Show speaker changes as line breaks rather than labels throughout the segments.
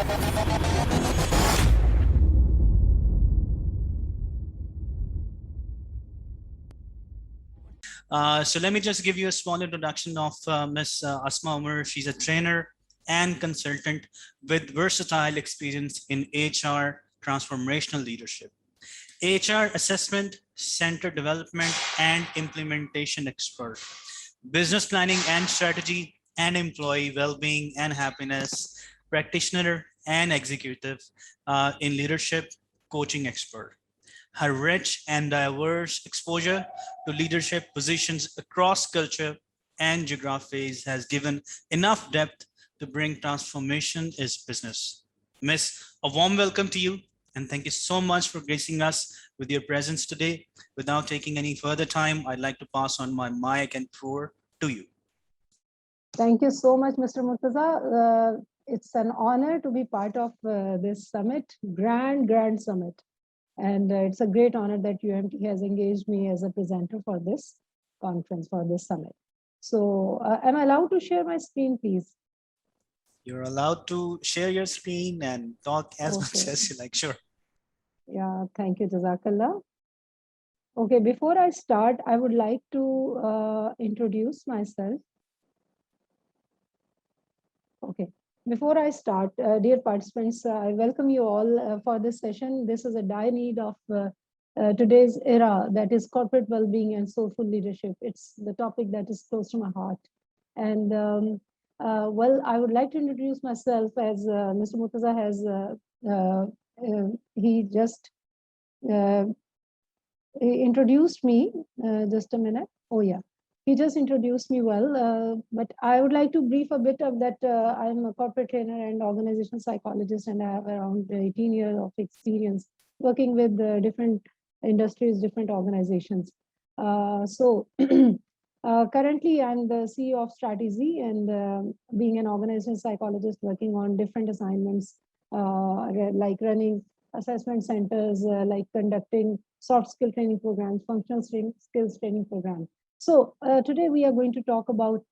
So let me just give you a small introduction of Ms. Asma Umar. She's a trainer and consultant with versatile experience in HR Transformational Leadership, HR assessment, center development, and implementation expert, business planning and strategy, and employee well-being and happiness, practitioner and executive in leadership, coaching expert. Her rich and diverse exposure to leadership positions across culture and geographies has given enough depth to bring transformation is business. Miss, a warm welcome to you, and thank you so much for gracing us with your presence today. Without taking any further time, I'd like to pass on my mic and floor to you.
Thank you so much, Mr. Murtaza. It's an honor to be part of this summit, grand summit. And it's a great honor that UMT has engaged me as a presenter for this conference, for this summit. So am I allowed to share my screen, please?
You're allowed to share your screen and talk as much as you like, sure.
Yeah, thank you, Jazakallah. Okay, before I start, I would like to introduce myself. Okay. Before I start, dear participants, I welcome you all for this session. This is a dire need of today's era, that is corporate well-being and soulful leadership. It's the topic that is close to my heart. And well, I would like to introduce myself as Mr. Murtaza has, he just introduced me, just a minute. Oh yeah. He just introduced me well, but I would like to brief a bit of that. I'm a corporate trainer and organizational psychologist, and I have around 18 years of experience working with different industries, different organizations. So currently, I'm the CEO of Strategy, and being an organizational psychologist working on different assignments, like running assessment centers, like conducting soft skill training programs, functional skills training programs. So today we are going to talk about,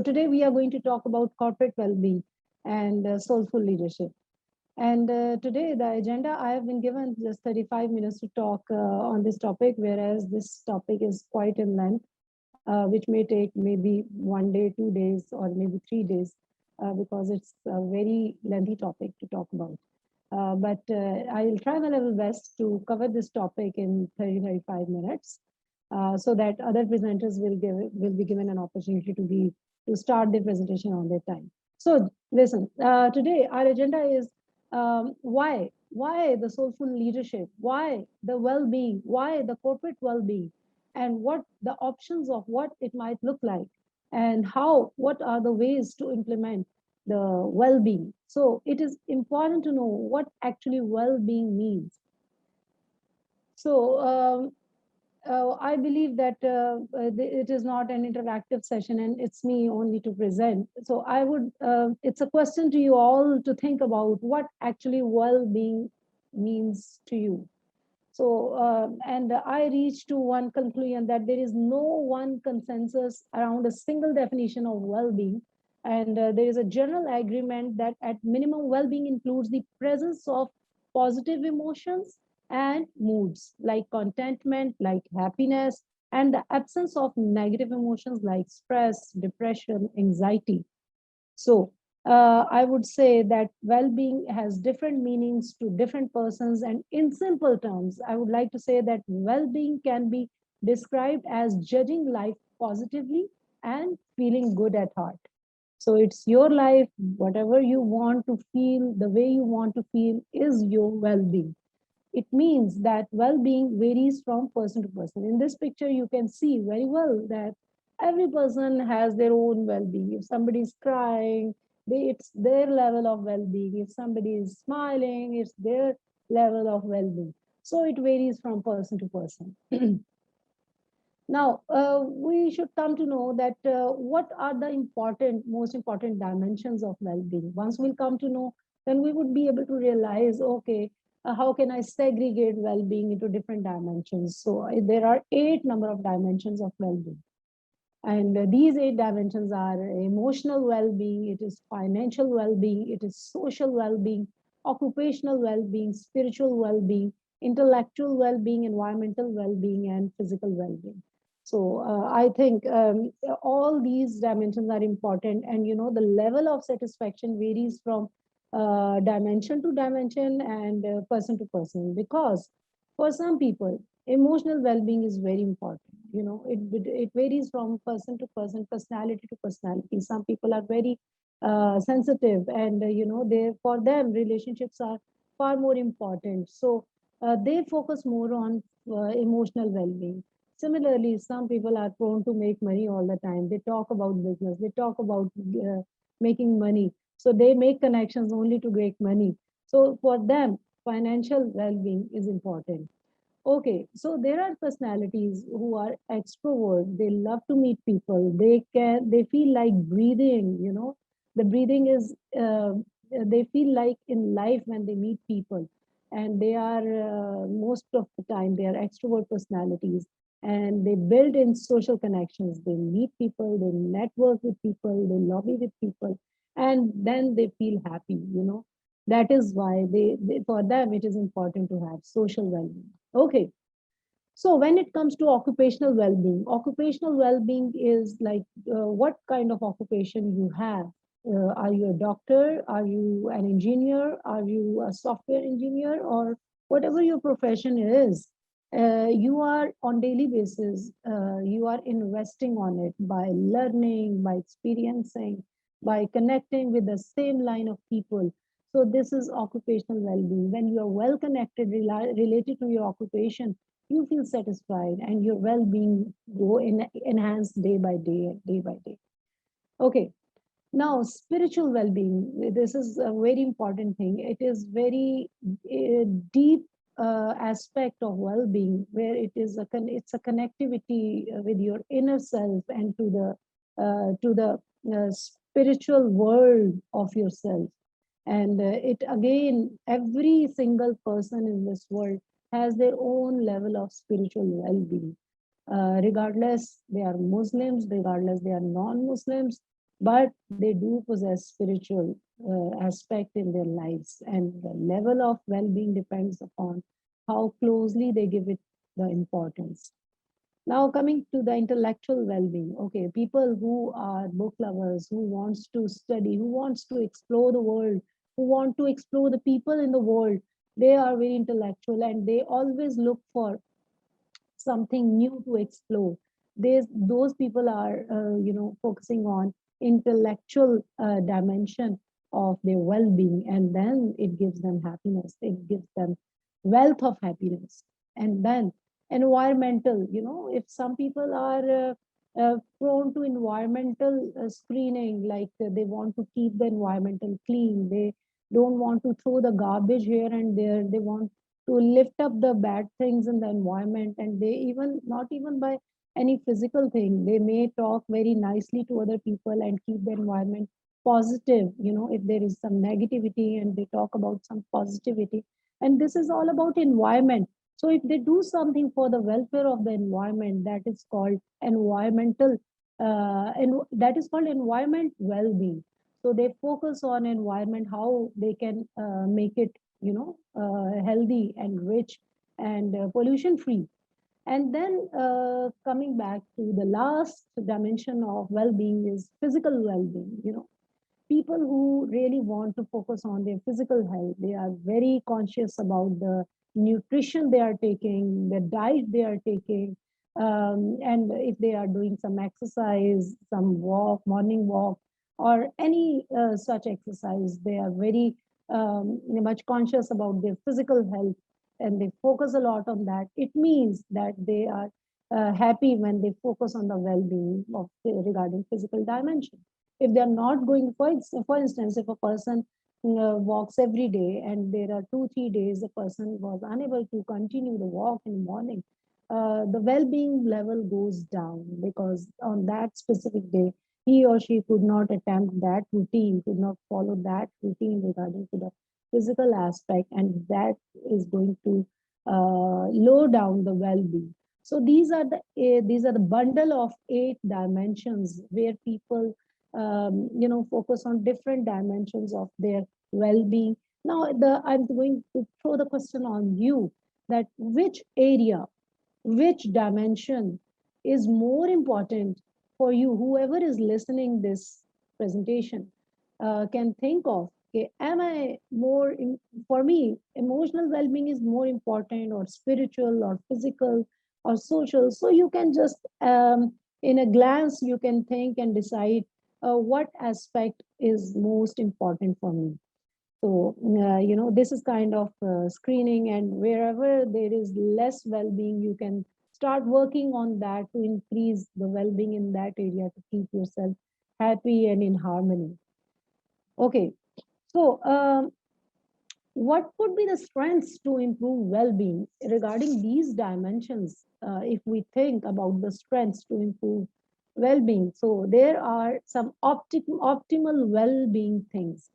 today we are going to talk about corporate well-being and soulful leadership. And today the agenda, I have been given just 35 minutes to talk on this topic, whereas this topic is quite in length, which may take maybe 1 day, 2 days, or maybe 3 days, because it's a very lengthy topic to talk about. But I'll try my level best to cover this topic in 30-35 minutes, so that other presenters will be given an opportunity to start their presentation on their time. So listen, today our agenda is why the soulful leadership, why the well-being, why the corporate well-being, and what the options of what it might look like, and what are the ways to implement the well-being. So it is important to know what actually well-being means. So I believe that it is not an interactive session and it's me only to present. So I would, it's a question to you all to think about what actually well-being means to you. So, and I reached to one conclusion that there is no one consensus around a single definition of well-being. And there is a general agreement that at minimum, well-being includes the presence of positive emotions and moods like contentment, like happiness, and the absence of negative emotions like stress, depression, anxiety. So I would say that well-being has different meanings to different persons. And in simple terms, I would like to say that well-being can be described as judging life positively and feeling good at heart. So it's your life, whatever you want to feel, the way you want to feel is your well-being. It means that well-being varies from person to person. In this picture, you can see very well that every person has their own well-being. If somebody is crying, it's their level of well-being. If somebody is smiling, it's their level of well-being. So it varies from person to person. Now, we should come to know that what are the most important dimensions of well-being. Once we'll come to know, then we would be able to realize, okay, how can I segregate well-being into different dimensions? So there are 8 number of dimensions of well-being. And these 8 dimensions are emotional well-being, it is financial well-being, it is social well-being, occupational well-being, spiritual well-being, intellectual well-being, environmental well-being, and physical well-being. So I think all these dimensions are important, and the level of satisfaction varies from dimension to dimension and person to person, because for some people emotional well-being is very important. It varies from person to person, personality to personality. Some people are very sensitive, and they, for them, relationships are far more important, so they focus more on emotional well-being. Similarly, some people are prone to make money all the time. They talk about business, they talk about making money, so they make connections only to make money. So for them, financial well-being is important. Okay, so there are personalities who are extrovert. They love to meet people. They feel like breathing, the breathing is, they feel like in life when they meet people. And they are, most of the time, they are extrovert personalities. And they build in social connections. They meet people, they network with people, they lobby with people, and then they feel happy, That is why for them, it is important to have social well-being. Okay. So when it comes to occupational well-being is like what kind of occupation you have. Are you a doctor? Are you an engineer? Are you a software engineer? Or whatever your profession is, you are on daily basis, you are investing on it by learning, by experiencing, by connecting with the same line of people. So this is occupational well-being. When you are well connected, related to your occupation, you feel satisfied and your well-being go enhanced day by day, day by day. Okay. Now, spiritual well-being, this is a very important thing. It is very deep aspect of well-being, where it's a connectivity with your inner self and to the spiritual world of yourself. And it again, every single person in this world has their own level of spiritual well-being, regardless they are Muslims, regardless they are non-Muslims, but they do possess spiritual aspect in their lives, and the level of well-being depends upon how closely they give it the importance. Now coming to the intellectual well-being, okay, people who are book lovers, who wants to study, who wants to explore the world, who want to explore the people in the world, they are very intellectual and they always look for something new to explore. Those people are, focusing on intellectual dimension of their well-being, and then it gives them happiness. It gives them wealth of happiness. And then environmental, if some people are prone to environmental screening, like they want to keep the environmental clean. They don't want to throw the garbage here and there. They want to lift up the bad things in the environment, and they even not even by any physical thing, they may talk very nicely to other people and keep the environment positive. If there is some negativity, and they talk about some positivity, and this is all about environment. So if they do something for the welfare of the environment, that is called environmental, and that is called environment well-being. So they focus on environment, how they can make it healthy and rich and pollution free. And then coming back to the last dimension of well-being is physical well-being. People who really want to focus on their physical health, they are very conscious about the nutrition they are taking, the diet they are taking, and if they are doing some exercise, some walk, morning walk, or any such exercise, they are very much conscious about their physical health, and they focus a lot on that. It means that they are happy when they focus on the well-being of regarding physical dimension. If they're not going, for instance, if a person walks every day and there are 2-3 days the person was unable to continue the walk in the morning, the well-being level goes down, because on that specific day he or she could not attempt that routine, could not follow that routine regarding to the physical aspect, and that is going to lower down the well-being. So these are the bundle of 8 dimensions where people focus on different dimensions of their well-being. Now I'm going to throw the question on you, that which area, which dimension is more important for you, whoever is listening this presentation can think of, okay, am I more for me, emotional well-being is more important, or spiritual, or physical, or social? So you can just in a glance you can think and decide what aspect is most important for me. So, this is kind of screening, and wherever there is less well-being, you can start working on that to increase the well-being in that area to keep yourself happy and in harmony. Okay, so what could be the strengths to improve well-being regarding these dimensions? If we think about the strengths to improve well-being, so there are some optimal well-being things.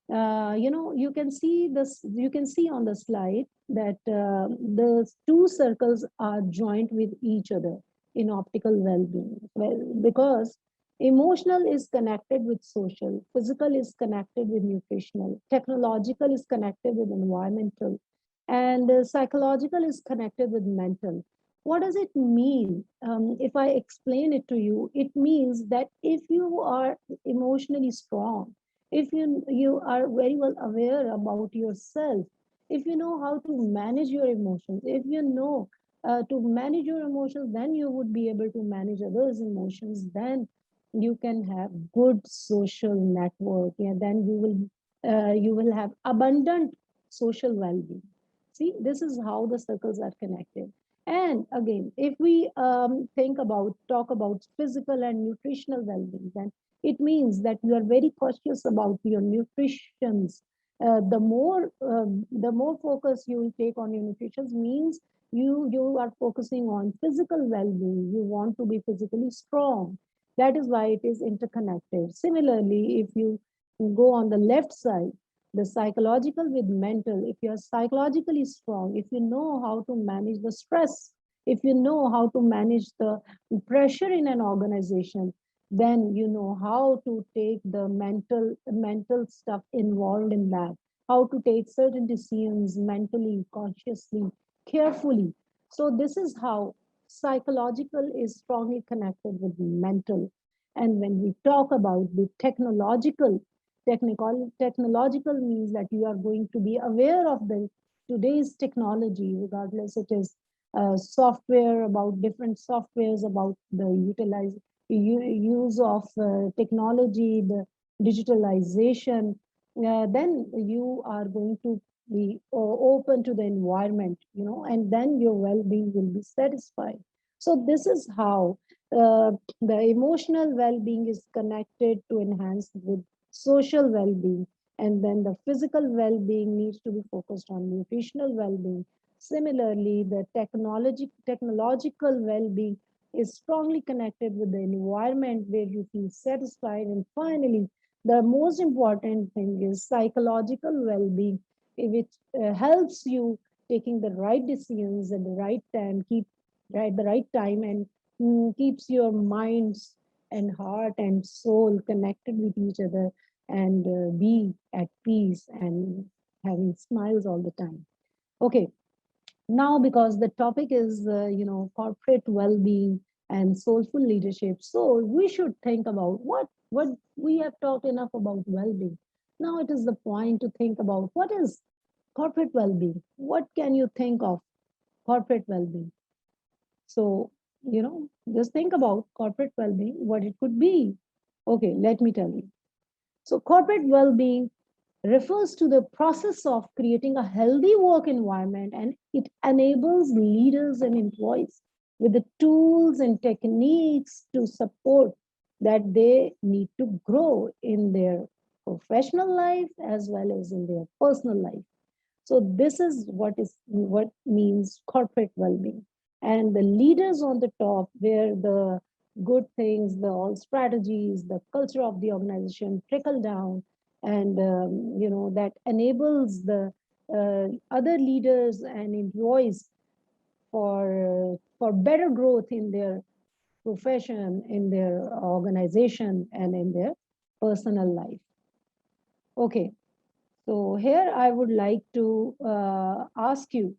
You can see this, you can see on the slide that the two circles are joined with each other in optical well-being. Well, because emotional is connected with social, physical is connected with nutritional, technological is connected with environmental, and psychological is connected with mental. What does it mean? If I explain it to you, it means that if you are emotionally strong, if you are very well aware about yourself, if you know how to manage your emotions, if you know to manage your emotions, then you would be able to manage others emotions, then you can have good social network. Yeah, then you will have abundant social well-being. See, this is how the circles are connected. And again, if we talk about physical and nutritional well-being, then it means that you are very cautious about your nutrition. The more focus you will take on your nutrition means you are focusing on physical well-being. You want to be physically strong. That is why it is interconnected. Similarly, if you go on the left side, the psychological with mental, if you are psychologically strong, if you know how to manage the stress, if you know how to manage the pressure in an organization, then you know how to take the mental stuff involved in that, how to take certain decisions mentally, consciously, carefully. So this is how psychological is strongly connected with mental. And when we talk about the technological means that you are going to be aware of the today's technology, regardless it is software, about different softwares, about the use of technology, the digitalization, then you are going to be open to the environment, and then your well-being will be satisfied. So this is how the emotional well-being is connected to enhance with social well-being, and then the physical well-being needs to be focused on nutritional well-being. Similarly, the technological well-being is strongly connected with the environment where you feel satisfied. And finally, the most important thing is psychological well-being, which helps you taking the right decisions at the right time, the right time, and keeps your minds and heart and soul connected with each other, and be at peace and having smiles all the time. Okay, now because the topic is corporate well-being and soulful leadership, so we should think about what we have talked enough about well-being. Now it is the point to think about what is corporate well-being. What can you think of corporate well-being? So just think about corporate well-being, what it could be. Okay, let me tell you. So corporate well-being refers to the process of creating a healthy work environment, and it enables leaders and employees with the tools and techniques to support that they need to grow in their professional life as well as in their personal life. So this is what means corporate well-being. And the leaders on the top, where the good things, the all strategies, the culture of the organization trickle down, and that enables the other leaders and employees for for better growth in their profession, in their organization, and in their personal life. Okay, so here I would like to ask you,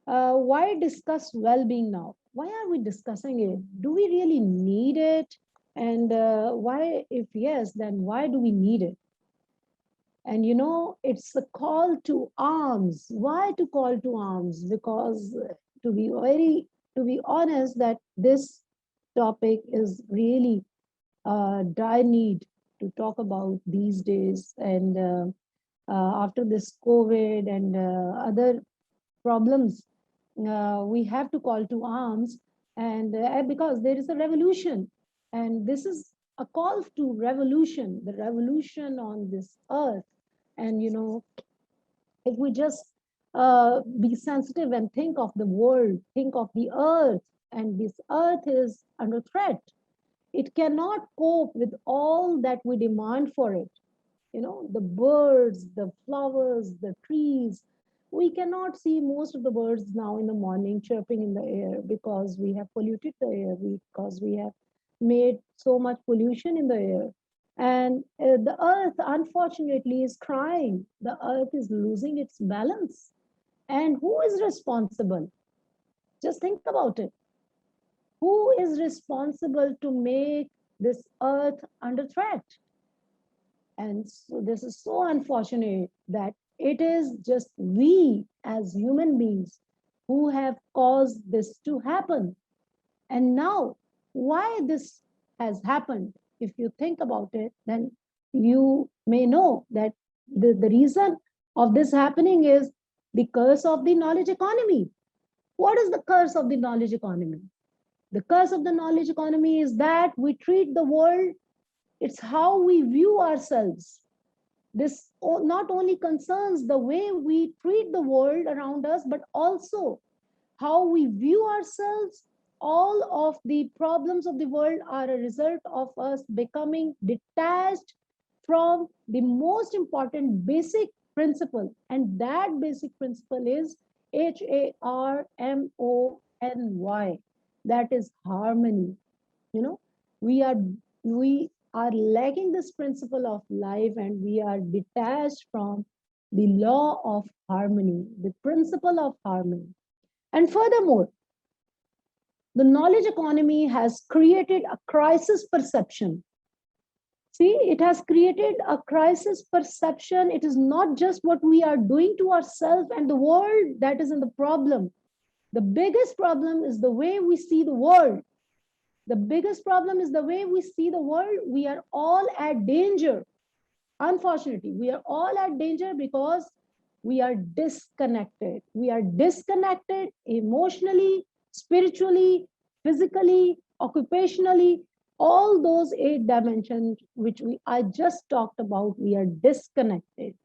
why discuss well-being now? Why are we discussing it? Do we really need it? And why, if yes, then why do we need it? And you know, it's a call to arms. Why to call to arms? Because to be honest, that this topic is really dire need to talk about these days. And after this COVID and other problems, we have to call to arms, and because there is a revolution, and this is a call to revolution, the revolution on this earth. And you know, if we just be sensitive and think of the world, think of the earth, and this earth is under threat. It cannot cope with all that we demand for it. You know, the birds, the flowers, the trees. We cannot see most of the birds now in the morning chirping in the air because we have polluted the air, because we have made so much pollution in the air. And the earth, unfortunately, is crying. The earth is losing its balance. And who is responsible? Just think about it. Who is responsible to make this earth under threat? And so this is so unfortunate that it is just we as human beings who have caused this to happen. And now, why this has happened, if you think about it, then you may know that the reason of this happening is the curse of the knowledge economy. What is the curse of the knowledge economy? The curse of the knowledge economy is that we treat the world, it's how we view ourselves. This not only concerns the way we treat the world around us, but also how we view ourselves. All of the problems of the world are a result of us becoming detached from the most important basic principle. And that basic principle is HARMONY. That is harmony. You know, we are lacking this principle of life, and we are detached from the law of harmony, the principle of harmony. And furthermore, the knowledge economy has created a crisis perception. See, it has created a crisis perception. It is not just what we are doing to ourselves and the world that is in the problem. The biggest problem is the way we see the world. The biggest problem is the way we see the world. We are all at danger. Unfortunately, we are all at danger because we are disconnected. We are disconnected emotionally, spiritually, physically, occupationally. All those 8 dimensions which I just talked about, we are disconnected.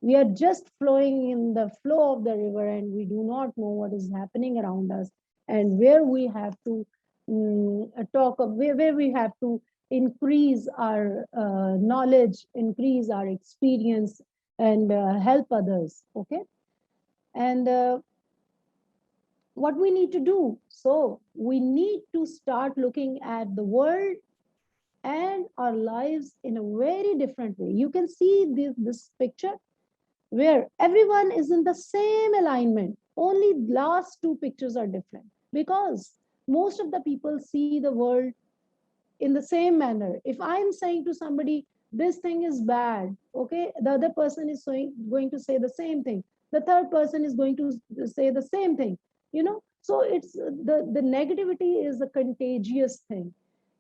We are just flowing in the flow of the river, and we do not know what is happening around us and where we have to where we have to increase our knowledge, increase our experience, and help others. Okay, and what we need to do? So we need to start looking at the world and our lives in a very different way. You can see this picture where everyone is in the same alignment. Only last 2 pictures are different because most of the people see the world in the same manner. If I'm saying to somebody, this thing is bad, okay, the other person is going to say the same thing. The third person is going to say the same thing, you know. So it's the negativity is a contagious thing.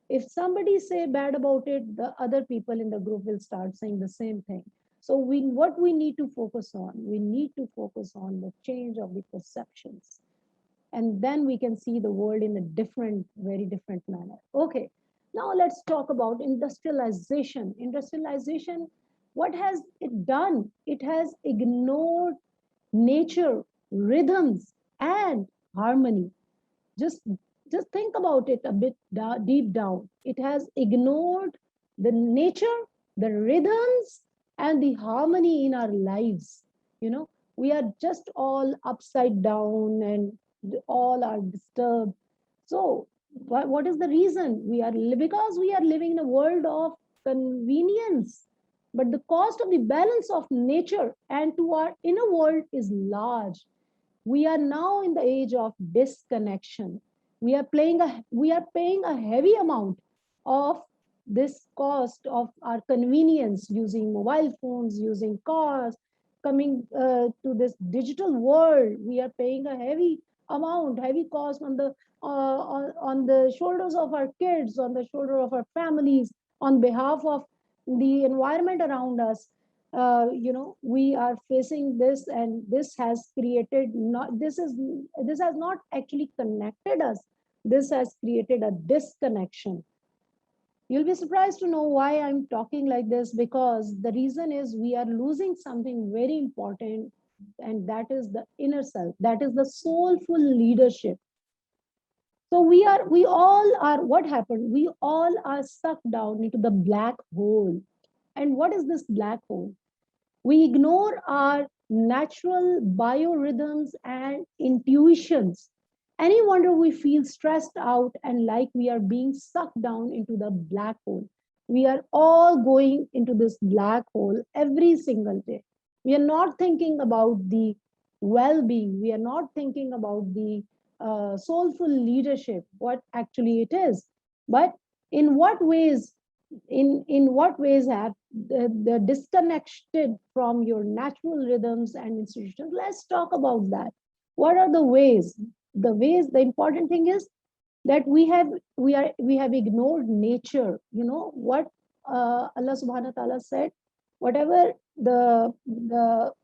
If somebody say bad about it, the other people in the group will start saying the same thing. So what we need to focus on, we need to focus on the change of the perceptions. And then we can see the world in a different, very different manner. Okay, now let's talk about industrialization. Industrialization, what has it done? It has ignored nature, rhythms, and harmony. Just, just think about it a bit deep down. It has ignored the nature, the rhythms, and the harmony in our lives. You know, we are just all upside down, and all are disturbed. So what is the reason? Because we are living in a world of convenience, but the cost of the balance of nature and to our inner world is large. We are now in the age of disconnection. We are paying a heavy amount of this cost of our convenience, using mobile phones, using cars, coming to this digital world. We are paying a heavy cost on on the shoulders of our kids, on the shoulder of our families, on behalf of the environment around us. We are facing this, and this has created not this has not actually connected us. This has created a disconnection. You'll be surprised to know why I'm talking like this, because the reason is we are losing something very important, and that is the inner self, that is the soulful leadership. So we all are, what happened, we all are sucked down into the black hole. And what is this black hole? We ignore our natural biorhythms and intuitions. Any wonder we feel stressed out and like we are being sucked down into the black hole? We are all going into this black hole every single day. We are not thinking about the well being. We are not thinking about the soulful leadership, what actually it is. But in what ways in what ways have the disconnected from your natural rhythms and institutions? Let's talk about that. What are the ways? The important thing is that we have ignored nature. You know what Allah subhanahu wa ta'ala said, whatever the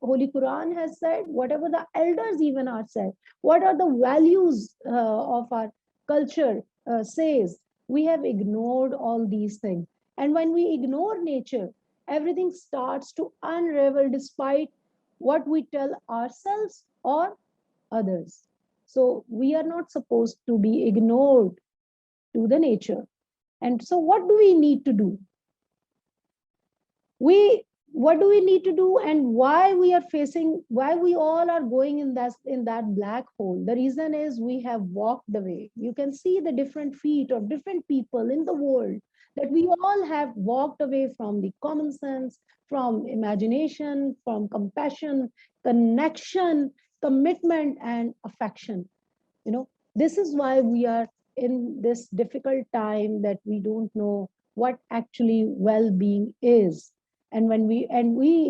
Holy Quran has said, whatever the elders even are said, what are the values of our culture says, we have ignored all these things. And when we ignore nature, everything starts to unravel despite what we tell ourselves or others. So we are not supposed to be ignored to the nature. And so what do we need to do? We What do we need to do, and why we all are going in that black hole? The reason is we have walked away. You can see the different feet of different people in the world, that we all have walked away from the common sense, from imagination, from compassion, connection, commitment, and affection. This is why we are in this difficult time, that we don't know what actually well-being is. And we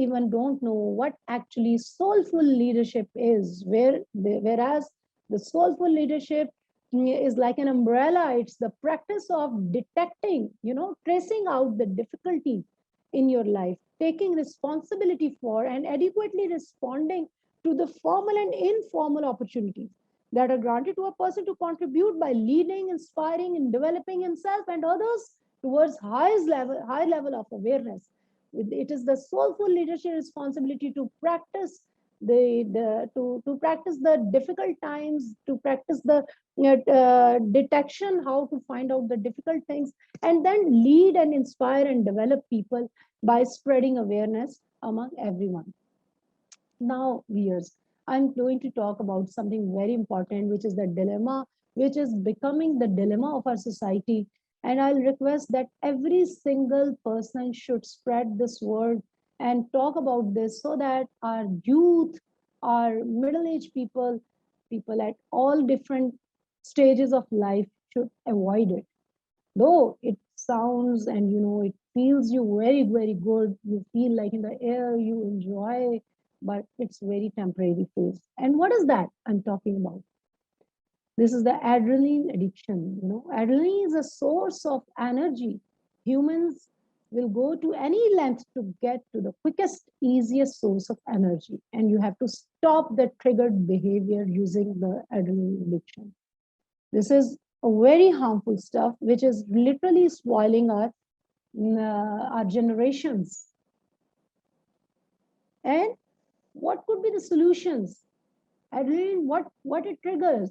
even don't know what actually soulful leadership is, whereas the soulful leadership is like an umbrella. It's the practice of detecting, tracing out the difficulty in your life, taking responsibility for and adequately responding to the formal and informal opportunities that are granted to a person to contribute by leading, inspiring, and developing himself and others towards high level of awareness. It is the soulful leadership responsibility to practice to practice the difficult times, to practice the detection, how to find out the difficult things, and then lead and inspire and develop people by spreading awareness among everyone. Now, viewers, I'm going to talk about something very important, which is the dilemma, which is becoming the dilemma of our society. And I'll request that every single person should spread this word and talk about this, so that our youth, our middle-aged people, people at all different stages of life should avoid it. Though it sounds and it feels you very, very good, you feel like in the air, you enjoy, but it's very temporary phase. And what is that I'm talking about? This is the adrenaline addiction. Adrenaline is a source of energy. Humans will go to any length to get to the quickest, easiest source of energy. And you have to stop the triggered behavior using the adrenaline addiction. This is a very harmful stuff, which is literally spoiling our generations. And what could be the solutions? Adrenaline, what it triggers?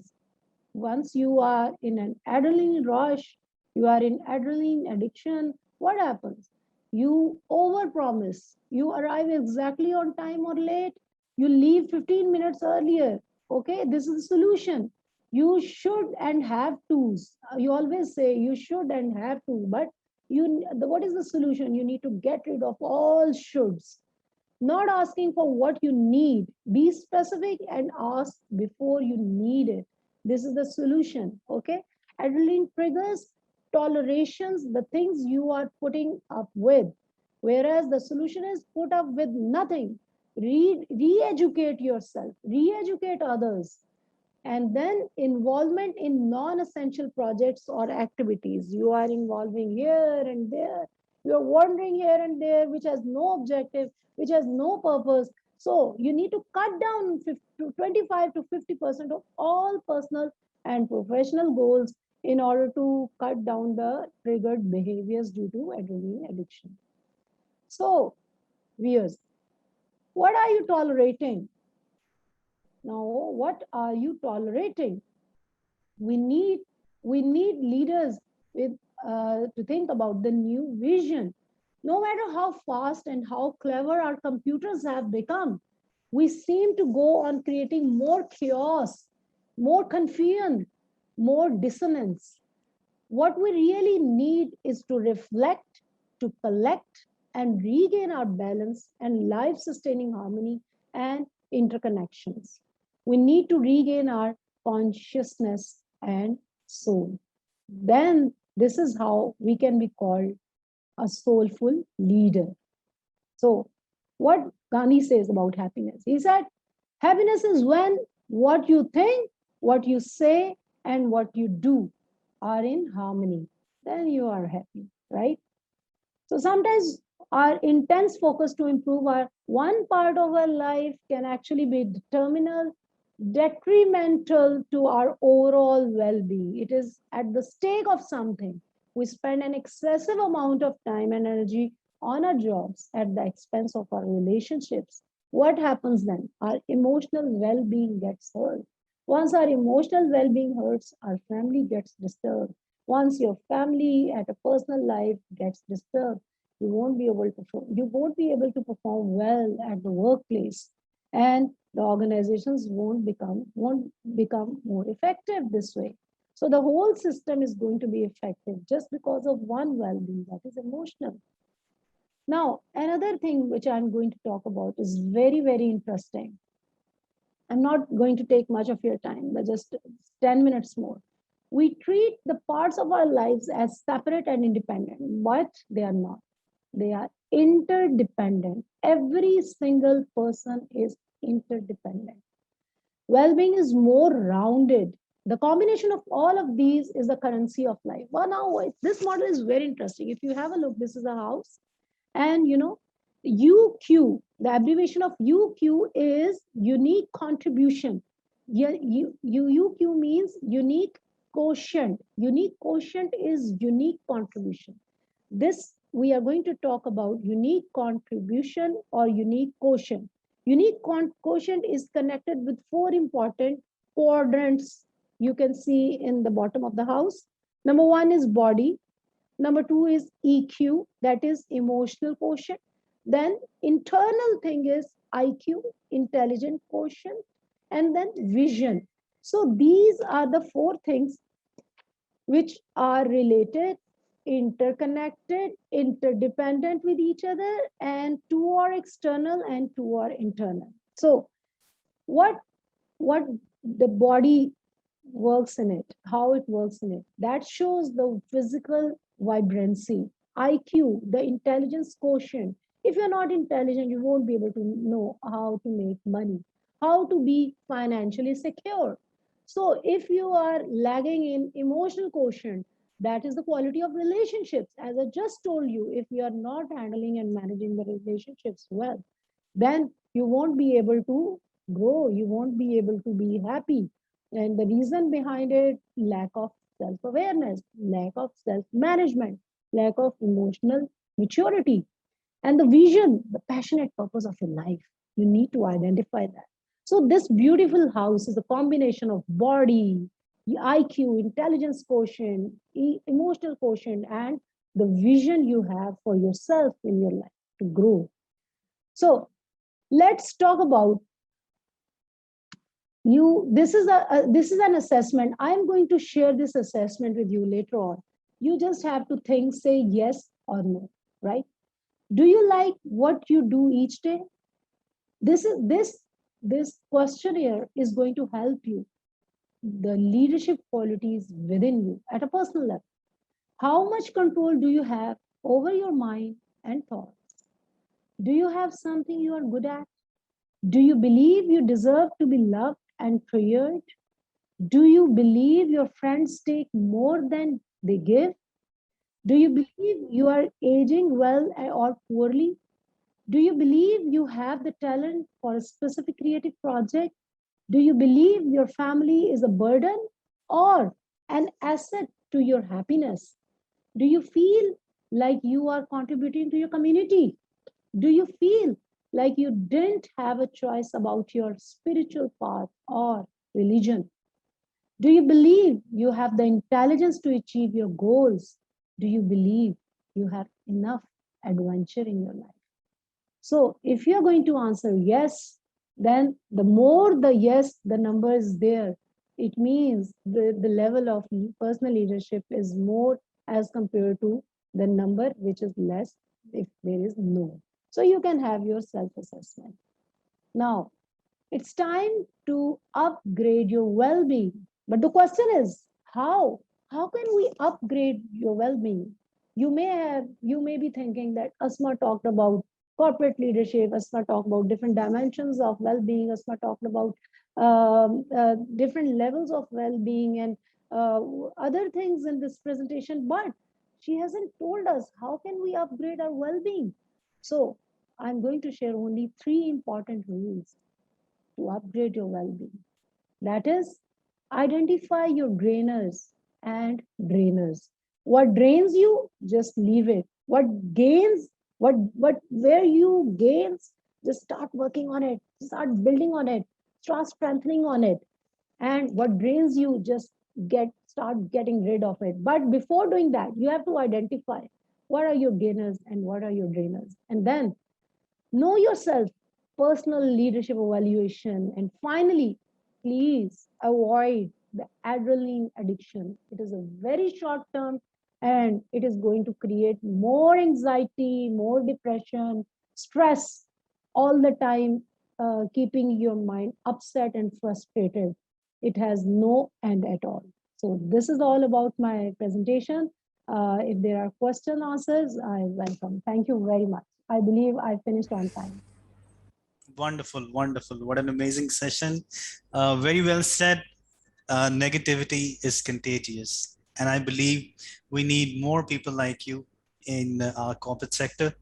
Once you are in an adrenaline rush, you are in adrenaline addiction, what happens? You overpromise. You arrive exactly on time or late. You leave 15 minutes earlier. Okay, this is the solution. You should and have to's. You always say you should and have to, but what is the solution? You need to get rid of all shoulds. Not asking for what you need. Be specific and ask before you need it. This is the solution. Okay. Adrenaline triggers tolerations, the things you are putting up with. Whereas the solution is put up with nothing. Re-educate yourself, re-educate others, and then involvement in non-essential projects or activities. You are involving here and there, you are wandering here and there, which has no objective, which has no purpose. So you need to cut down 25 to 50% of all personal and professional goals in order to cut down the triggered behaviors due to adrenaline addiction. So, viewers, what are you tolerating? Now, what are you tolerating? We need leaders with to think about the new vision. No matter how fast and how clever our computers have become, we seem to go on creating more chaos, more confusion, more dissonance. What we really need is to reflect, to collect, and regain our balance and life sustaining harmony and interconnections. We need to regain our consciousness and soul. Then this is how we can be called a soulful leader. So, what Gandhi says about happiness? He said, happiness is when what you think, what you say, and what you do are in harmony. Then you are happy, right? So sometimes our intense focus to improve our one part of our life can actually be detrimental to our overall well-being. It is at the stake of something. We spend an excessive amount of time and energy on our jobs at the expense of our relationships. What happens then? Our emotional well-being gets hurt. Once our emotional well-being hurts, our family gets disturbed. Once your family at a personal life gets disturbed, you won't be able to perform well at the workplace, and the organizations won't become more effective this way. So the whole system is going to be effective just because of one well-being, that is emotional. Now, another thing which I'm going to talk about is very, very interesting. I'm not going to take much of your time, but just 10 minutes more. We treat the parts of our lives as separate and independent, but they are not. They are interdependent. Every single person is interdependent. Well-being is more rounded. The combination of all of these is the currency of life. Well, now this model is very interesting. If you have a look, this is a house, and UQ, the abbreviation of UQ is unique contribution. UQ means unique quotient. Unique quotient is unique contribution. This we are going to talk about unique contribution or unique quotient. Unique quotient is connected with four important quadrants you can see in the bottom of the house. Number one is body. Number two is EQ, that is emotional quotient. Then internal thing is IQ, intelligent quotient, and then vision. So these are the four things which are related, interconnected, interdependent with each other, and two are external and two are internal. So what the body works in it, how it works in it, that shows the physical vibrancy. IQ, the intelligence quotient. If you're not intelligent, you won't be able to know how to make money, how to be financially secure. So if you are lagging in emotional quotient, that is the quality of relationships. As I just told you, if you are not handling and managing the relationships well, then you won't be able to grow, you won't be able to be happy. And the reason behind it, lack of self-awareness, lack of self-management, lack of emotional maturity, and the vision, the passionate purpose of your life. You need to identify that. So this beautiful house is a combination of body, IQ, intelligence quotient, emotional quotient, and the vision you have for yourself in your life to grow. So let's talk about This is this is an assessment. I'm going to share this assessment with you later on. You just have to think, say yes or no, right? Do you like what you do each day? This questionnaire is going to help you the leadership qualities within you at a personal level. How much control do you have over your mind and thoughts? Do you have something you are good at? Do you believe you deserve to be loved and praised? Do you believe your friends take more than they give? Do you believe you are aging well or poorly? Do you believe you have the talent for a specific creative project? Do you believe your family is a burden or an asset to your happiness? Do you feel like you are contributing to your community? Do you feel like you didn't have a choice about your spiritual path or religion? Do you believe you have the intelligence to achieve your goals? Do you believe you have enough adventure in your life? So if you're going to answer yes, then the more the yes, the number is there. It means the level of personal leadership is more as compared to the number which is less if there is no. So you can have your self-assessment. Now, it's time to upgrade your well-being. But the question is, how? How can we upgrade your well-being? You may be thinking that Asma talked about corporate leadership, Asma talked about different dimensions of well-being, Asma talked about different levels of well-being and other things in this presentation, but she hasn't told us how can we upgrade our well-being. So I'm going to share only 3 important rules to upgrade your well-being. That is, identify your drainers and drainers. What drains you, just leave it. What gains, what where you gains, just start working on it, start building on it, start strengthening on it. And what drains you, just start getting rid of it. But before doing that, you have to identify what are your gainers and what are your drainers. And then know yourself, personal leadership evaluation. And finally, please avoid the adrenaline addiction. It is a very short term and it is going to create more anxiety, more depression, stress all the time, keeping your mind upset and frustrated. It has no end at all. So, this is all about my presentation. If there are question answers, I welcome. Thank you very much. I believe I finished on time.
Wonderful, wonderful. What an amazing session. Very well said. Negativity is contagious. And I believe we need more people like you in our corporate sector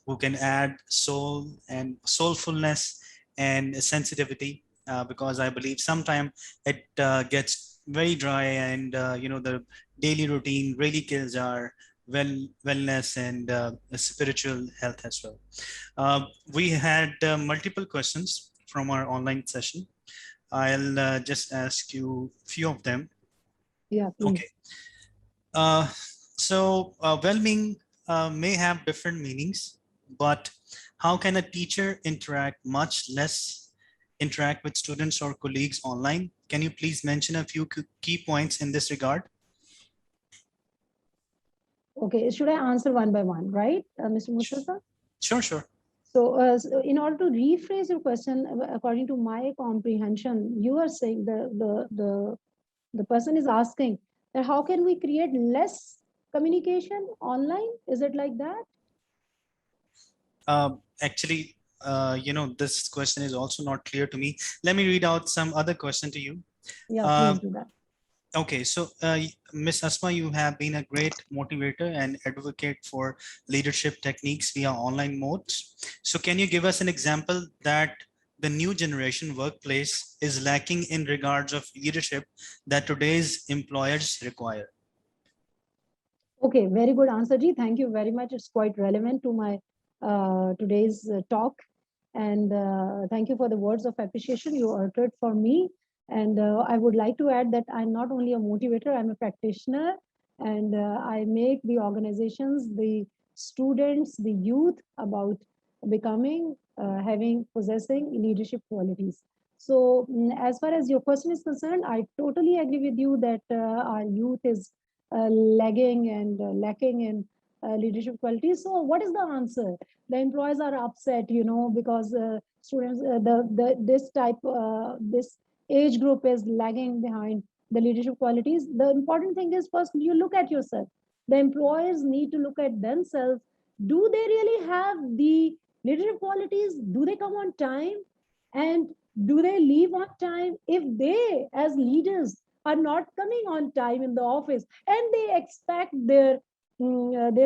who can add soul and soulfulness and sensitivity because I believe sometimes it gets very dry and the daily routine really kills our wellness and spiritual health as well. We had multiple questions from our online session. I'll just ask you a few of them.
Yeah, please.
Okay. Well-being may have different meanings, but how can a teacher interact, much less interact with students or colleagues online? Can you please mention a few key points in this regard?
Okay, should I answer one by one, right, Mr. Mustafa?
Sure, sure.
So in order to rephrase your question, according to my comprehension, you are saying the person is asking that how can we create less communication online? Is it like that?
Actually, this question is also not clear to me. Let me read out some other question to you.
Yeah, please do that.
Okay, so Ms. Asma, you have been a great motivator and advocate for leadership techniques via online modes. So can you give us an example that the new generation workplace is lacking in regards of leadership that today's employers require?
Okay, very good answer, Ji. Thank you very much. It's quite relevant to my today's talk. And thank you for the words of appreciation you uttered for me. And I would like to add that I'm not only a motivator, I'm a practitioner. And I make the organizations, the students, the youth about becoming, possessing leadership qualities. So as far as your question is concerned, I totally agree with you that our youth is lagging and lacking in leadership qualities. So what is the answer? The employees are upset, because students, this age group is lagging behind the leadership qualities. The important thing is, first you look at yourself. The employers need to look at themselves. Do they really have the leadership qualities? Do they come on time? And do they leave on time? If they, as leaders, are not coming on time in the office and they expect their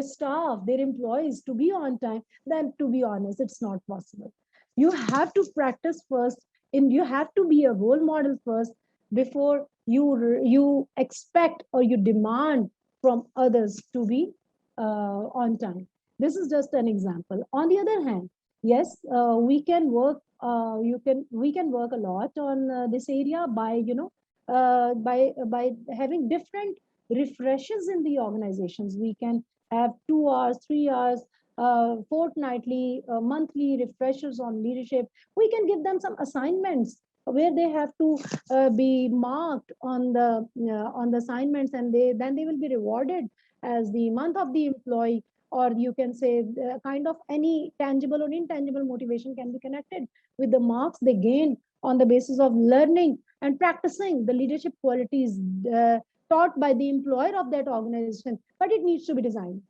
staff, their employees to be on time, then to be honest, it's not possible. You have to practice first, and you have to be a role model first before you expect or you demand from others to be on time. This is just an example. On the other hand, yes, we can work. We can work a lot on this area by by having different refreshes in the organizations. We can have 2 hours, 3 hours, fortnightly, monthly refreshers on leadership. We can give them some assignments where they have to be marked on the assignments, and then they will be rewarded as the month of the employee. Or you can say kind of any tangible or intangible motivation can be connected with the marks they gain on the basis of learning and practicing the leadership qualities taught by the employer of that organization. But it needs to be designed.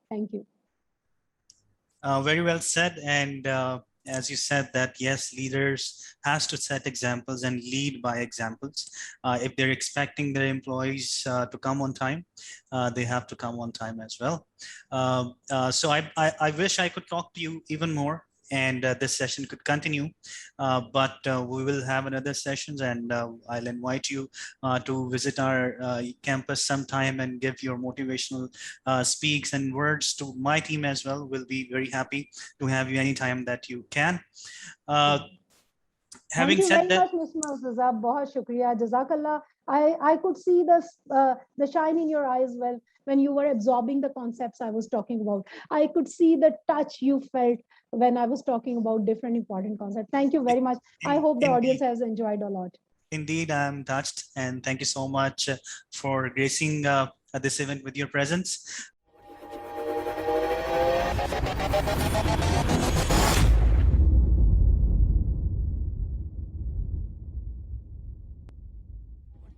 Thank you.
Very well said. And as you said that, yes, leaders has to set examples and lead by examples. If they're expecting their employees to come on time, they have to come on time as well. So I wish I could talk to you even more, and this session could continue, but we will have another sessions, and I'll invite you to visit our campus sometime and give your motivational speaks and words to my team as well. We'll be very happy to have you anytime that you can.
Having Thank you said very that, much, Mr. Murtaza. Bahut shukriya, Jazakallah. I could see the shine in your eyes when you were absorbing the concepts I was talking about. I could see the touch you felt when I was talking about different important concepts. Thank you very much. I hope the audience has enjoyed a lot.
Indeed, I'm touched, and thank you so much for gracing this event with your presence.